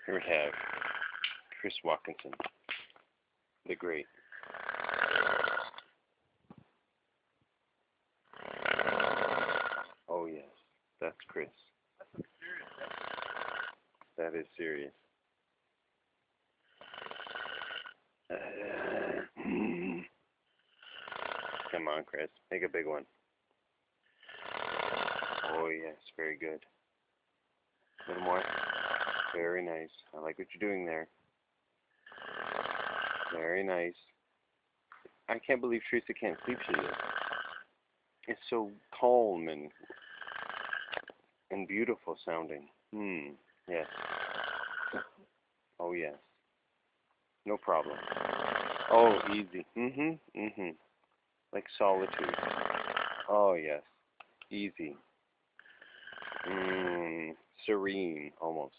Here we have Chris Watkinson, the great. Oh yes, that's Chris. That is serious. Come on, Chris. Make a big one. Oh yes, very good. A little more. Very nice. I like what you're doing there. Very nice. I can't believe Teresa can't sleep, she is. It's so calm and beautiful sounding. Yes. Oh yes. No problem. Oh, easy. Like solitude. Oh yes. Easy. Serene, almost.